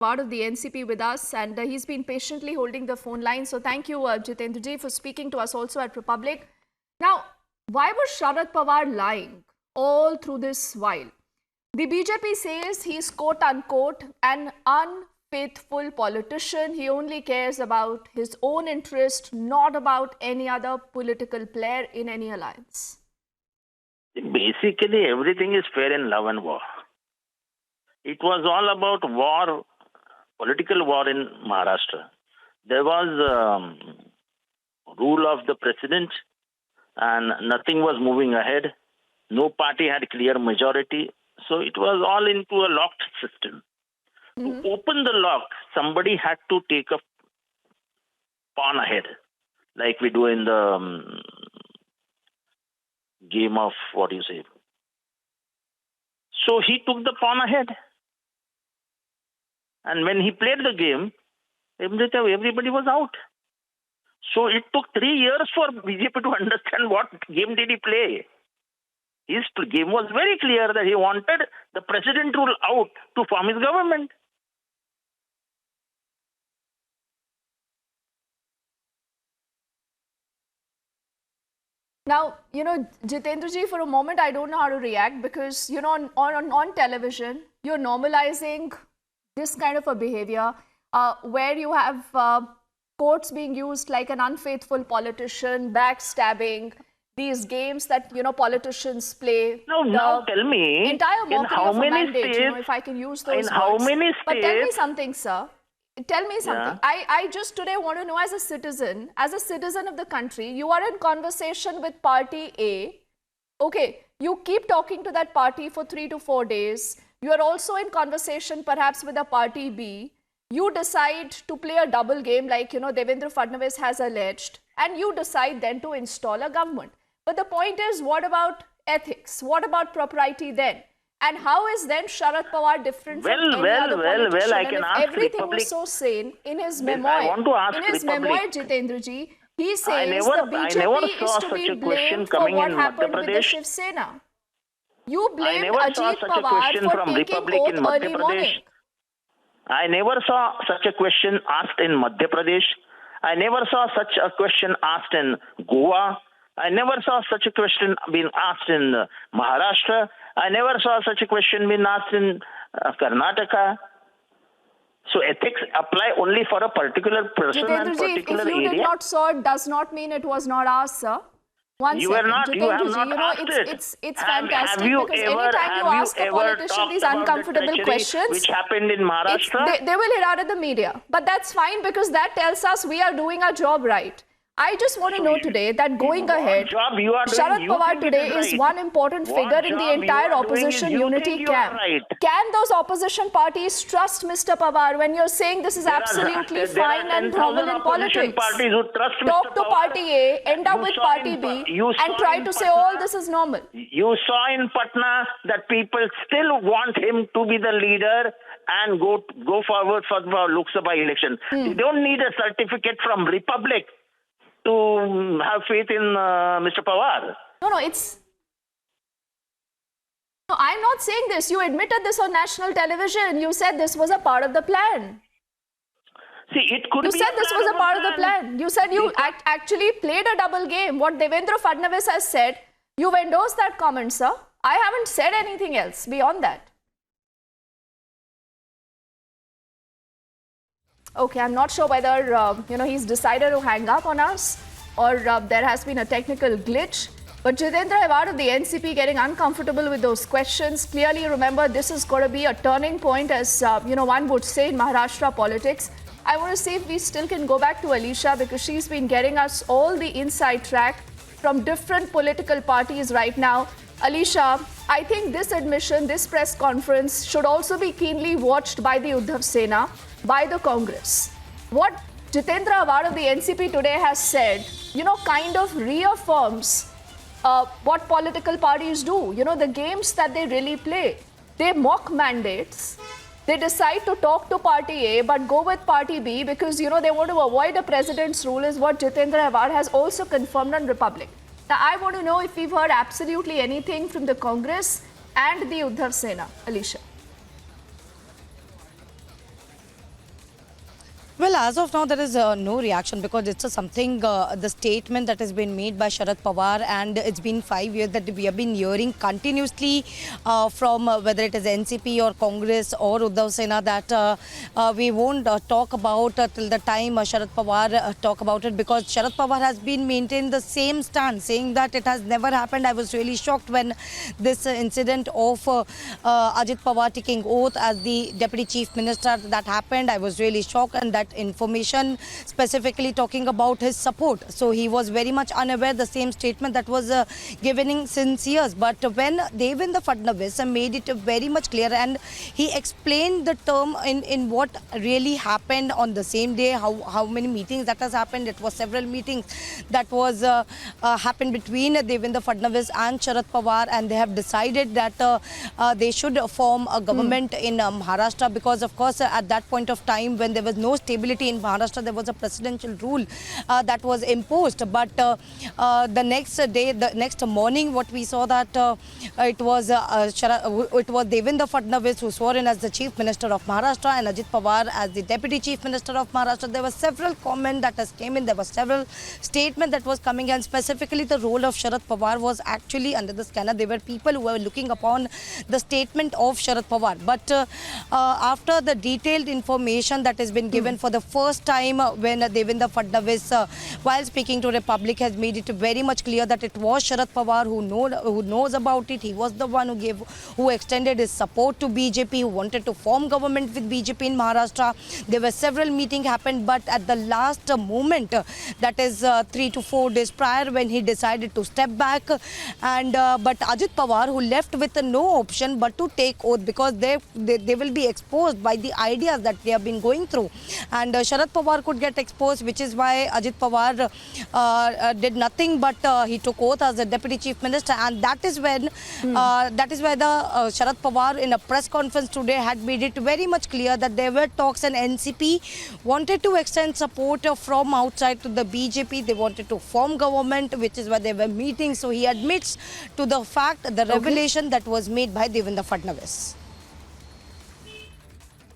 part of the NCP with us, and he's been patiently holding the phone line. So thank you, Jitendra ji, for speaking to us also at Republic. Now, why was Sharad Pawar lying all through this while? The BJP says he's quote-unquote an unfaithful politician. He only cares about his own interest, not about any other political player in any alliance. Basically, everything is fair in love and war. It was all about war, political war in Maharashtra. There was rule of the president and nothing was moving ahead. No party had clear majority. So it was all into a locked system. To open the lock, somebody had to take a pawn ahead, like we do in the game of, what do you say? So he took the pawn ahead. And when he played the game, everybody was out. So it took 3 years for BJP to understand what game did he play. His game was very clear that he wanted the president rule out to form his government. Now, Jitendra ji, for a moment, I don't know how to react because, on television, you're normalizing this kind of a behavior where you have courts being used like an unfaithful politician, backstabbing, these games that, politicians play. Now tell me, entire mockery of a mandate, if I can use those words. How many states? But tell me something, sir. Tell me something. Yeah. I just today want to know, as a citizen of the country, you are in conversation with party A. Okay, you keep talking to that party for 3 to 4 days. You are also in conversation perhaps with a party B. You decide to play a double game like, Devendra Fadnavis has alleged, and you decide then to install a government. But the point is, what about ethics? What about propriety then? And how is then Sharad Pawar different from any other politician? Well, I can ask everything Republic. Was so sane in his memoir. I want to ask in his Republic. memoir, Jitendra ji, he says the BJP is to be blamed for what happened with the Shiv Sena. You blamed Ajit Pawar for taking oath early morning. I never saw such a question asked in Madhya Pradesh. I never saw such a question asked in Goa. I never saw such a question being asked in Maharashtra. I never saw such a question being asked in Karnataka. So ethics apply only for a particular person and particular area. If you did not saw it, does not mean it was not asked, sir. You have not asked it. It's fantastic because anytime you ask a politician these uncomfortable questions, which happened in Maharashtra, they will hit out at the media. But that's fine because that tells us we are doing our job right. I just want to know today that going ahead, Sharad Pawar today is one important figure in the entire opposition unity camp. Can those opposition parties trust Mr. Pawar when you're saying this is absolutely fine and normal in politics? Talk to party A, end up with party B, and try to say all this is normal. You saw in Patna that people still want him to be the leader and go forward for the Lok Sabha election. They don't need a certificate from Republic to have faith in Mr. Pawar. No, I'm not saying this. You admitted this on national television. You said this was a part of the plan. See, it could be. You said this was a part of the plan. You said you actually played a double game. What Devendra Fadnavis has said, you've endorsed that comment, sir. I haven't said anything else beyond that. Okay, I'm not sure whether, he's decided to hang up on us or there has been a technical glitch. But Jitendra Awhad of the NCP getting uncomfortable with those questions. Clearly, remember, this is going to be a turning point as, one would say in Maharashtra politics. I want to see if we still can go back to Alisha because she's been getting us all the inside track from different political parties right now. Alisha, I think this admission, this press conference should also be keenly watched by the Uddhav Sena, by the Congress. What Jitendra Awhad of the NCP today has said, kind of reaffirms what political parties do. The games that they really play. They mock mandates. They decide to talk to party A but go with party B because, they want to avoid a president's rule is what Jitendra Awhad has also confirmed on Republic. Now, I want to know if we've heard absolutely anything from the Congress and the Uddhav Sena. Alisha. Well, as of now, there is no reaction because it's something, the statement that has been made by Sharad Pawar, and it's been 5 years that we have been hearing continuously from whether it is NCP or Congress or Uddhav Sena that we won't talk about till the time Sharad Pawar talk about it, because Sharad Pawar has been maintained the same stand, saying that it has never happened. I was really shocked when this incident of Ajit Pawar taking oath as the Deputy Chief Minister that happened. I was really shocked, and that information specifically talking about his support. So he was very much unaware the same statement that was given since years. But when Devendra Fadnavis made it very much clear, and he explained the term in what really happened on the same day, how many meetings that has happened. It was several meetings that was happened between Devendra Fadnavis and Sharad Pawar, and they have decided that they should form a government in Maharashtra, because of course at that point of time when there was no stability in Maharashtra, there was a presidential rule that was imposed. But the next day, the next morning, what we saw that it was Devendra Fadnavis who swore in as the Chief Minister of Maharashtra and Ajit Pawar as the Deputy Chief Minister of Maharashtra. There were several comments that has came in. There were several statements that was coming, and specifically the role of Sharad Pawar was actually under the scanner. There were people who were looking upon the statement of Sharad Pawar. But after the detailed information that has been given for the first time when Devendra Fadnavis, while speaking to Republic, has made it very much clear that it was Sharad Pawar who knows about it. He was the one who extended his support to BJP, who wanted to form government with BJP in Maharashtra. There were several meetings happened, but at the last moment, that is 3 to 4 days prior, when he decided to step back, and but Ajit Pawar, who left with no option but to take oath, because they will be exposed by the ideas that they have been going through, and Sharad Pawar could get exposed, which is why Ajit Pawar did nothing but he took oath as the Deputy Chief Minister. And that is when that is why the Sharad Pawar in a press conference today had made it very much clear that there were talks, and NCP wanted to extend support from outside to the BJP. They wanted to form government, which is why they were meeting. So he admits to the fact, the revelation that was made by Devendra Fadnavis.